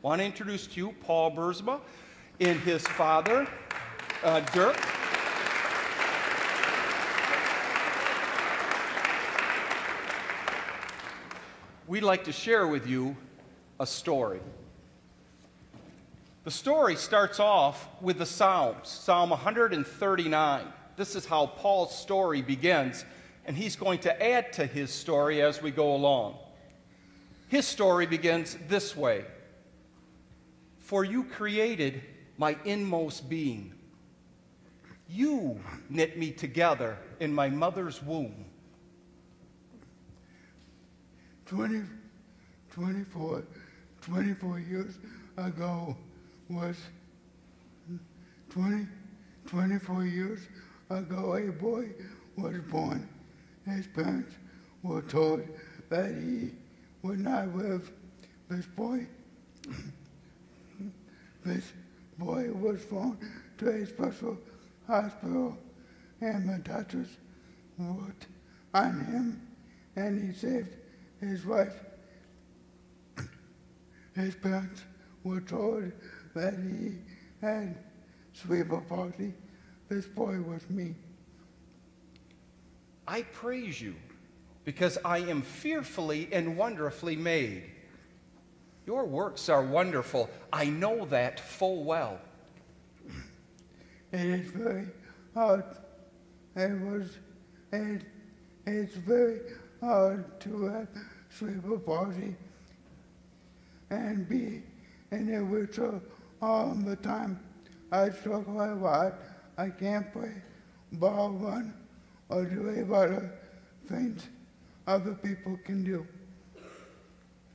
want to introduce to you Paul Buursma and his father, Dirk. We'd like to share with you a story. The story starts off with the Psalms, Psalm 139. This is how Paul's story begins, and he's going to add to his story as we go along. His story begins this way. For you created my inmost being. You knit me together in my mother's womb. 24 years ago was 24 years ago a boy was born. His parents were told that he would not live. This boy was flown to a special hospital, and the doctors worked on him, and he saved his life. His parents were told that he had cerebral palsy. This boy was me. I praise you because I am fearfully and wonderfully made. Your works are wonderful. I know that full well. It is very hard. It's very hard to have cerebral palsy and be in a wheelchair all the time. I struggle a lot. I can't play ball, run, or do a lot of things other people can do.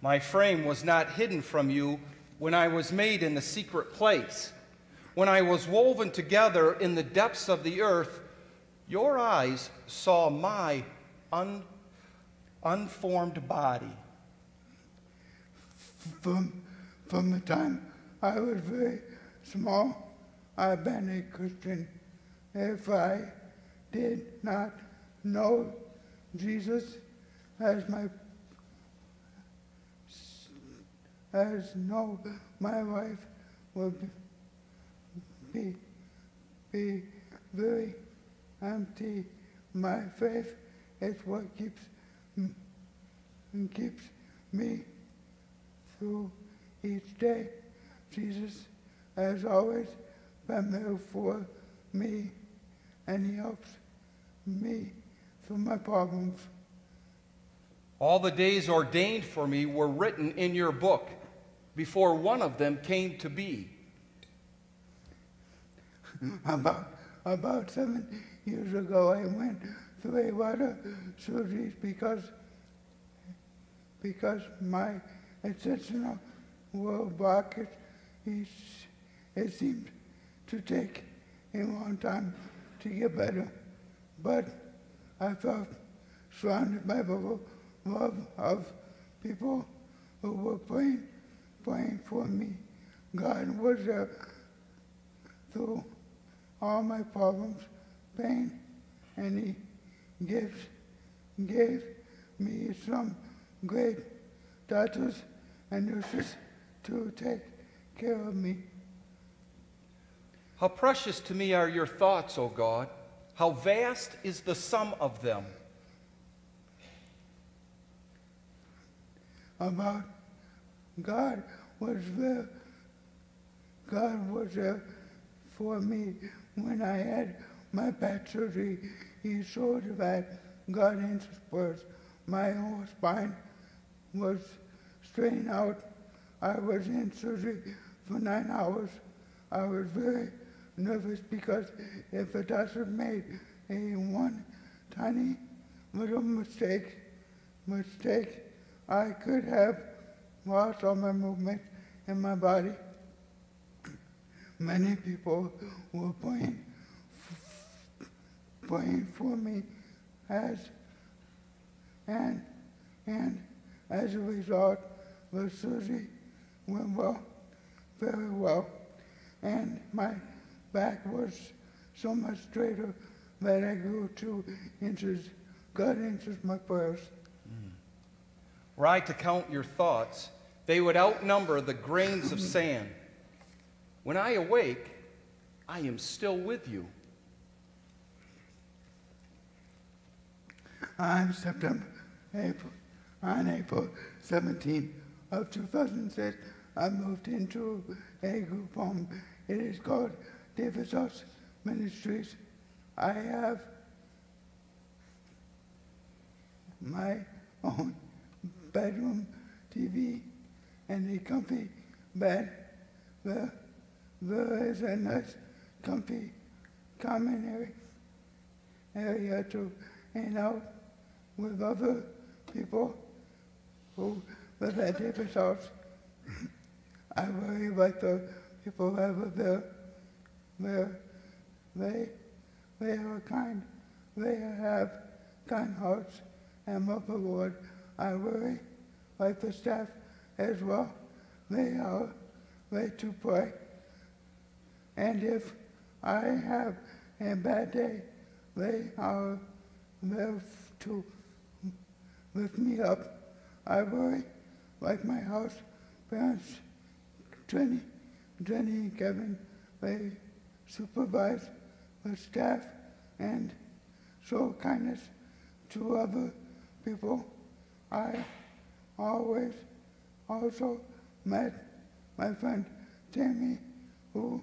My frame was not hidden from you when I was made in the secret place. When I was woven together in the depths of the earth, your eyes saw my unformed body. From the time I was very small, I've been a Christian. If I did not know Jesus as my life would be very empty. My faith is what keeps me through each day. Jesus has always been there for me, and he helps me through my problems. All the days ordained for me were written in your book before one of them came to be. About 7 years ago, I went through a lot of surgeries because my exceptional world blockage, it seemed to take a long time to get better. But I felt surrounded by the love of people who were praying for me. God was there through all my problems, pain, and he gave me some great doctors and nurses to take care of me. How precious to me are your thoughts, O God. How vast is the sum of them. About God was there for me when I had my back surgery. He showed that God answers prayers. My whole spine was straightened out. I was in surgery for 9 hours. I was very nervous because if a doctor made one tiny little mistake, I could have lost all my movement in my body. Many people were praying for me and as a result, the surgery went well, very well, and my back was so much straighter that I grew 2 inches. God answers my prayers. Were I to count your thoughts, They would outnumber the grains of sand. When I awake, I am still with you. On April 17 of 2006, I moved into a group home. It is called David's House Ministries. I have my own bedroom TV and a comfy bed. There is a nice, comfy, common area to hang out with other people who live at David's house. I really like the people that live there. They are kind. They have kind hearts and love the Lord. I really like the staff as well. They are ready to pray. And if I have a bad day, they are there to lift me up. I really like my house parents, Jenny and Kevin. They supervise the staff and show kindness to other people. I always also met my friend Tammy, who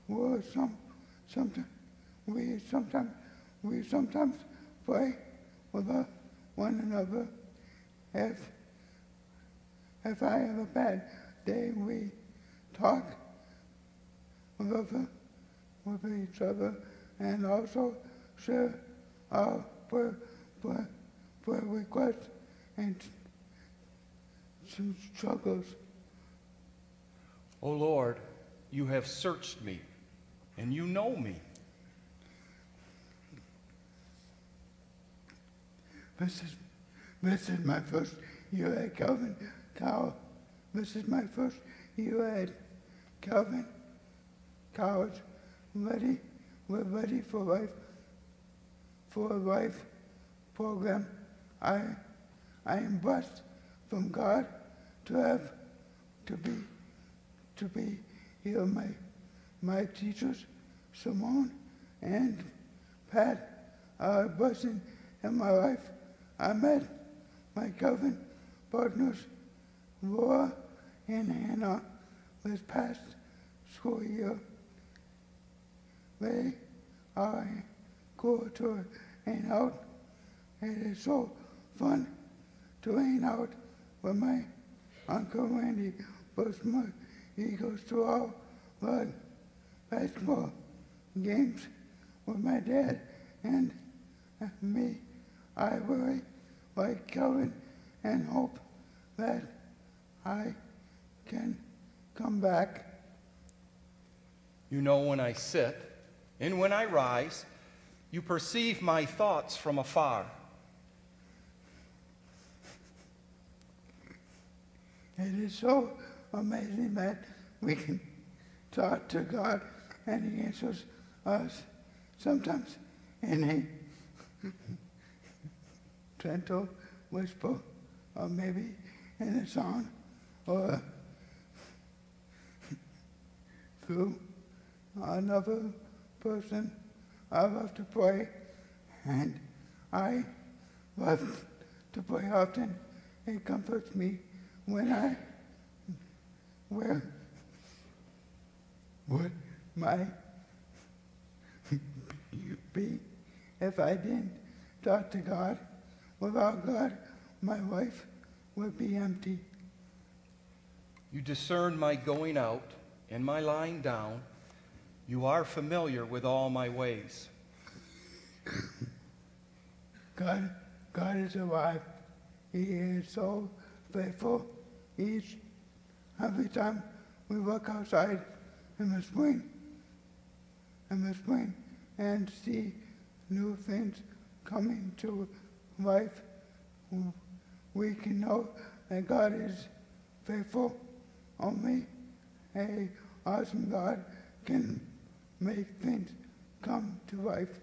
was we sometimes pray with one another. If I have a bad day, we talk with each other and also share our prayer requests and some struggles. O Lord, you have searched me, and you know me. This is my first year at Calvin. This is my first year at Calvin College. We're ready for a life program. I am blessed from God to be here. My teachers, Simone and Pat, are a blessing in my life. I met my Calvin partners, Laura and Hannah, this past school year. They are cool to hang out. It is so fun to hang out with my Uncle Randy Buursma. He goes to all the basketball games with my dad and me. I really like Calvin and hope that I can come back. You know when I sit, and when I rise, you perceive my thoughts from afar. It is so amazing that we can talk to God and He answers us sometimes in a gentle whisper, or maybe in a song, or through another person. I love to pray, and I love to pray often. It comforts me when where would my be if I didn't talk to God? Without God, my life would be empty. You discern my going out and my lying down. You are familiar with all my ways. God is alive. He is so faithful. Every time we look outside in the spring and see new things coming to life, we can know that God is faithful. Only an awesome God can make things come to life.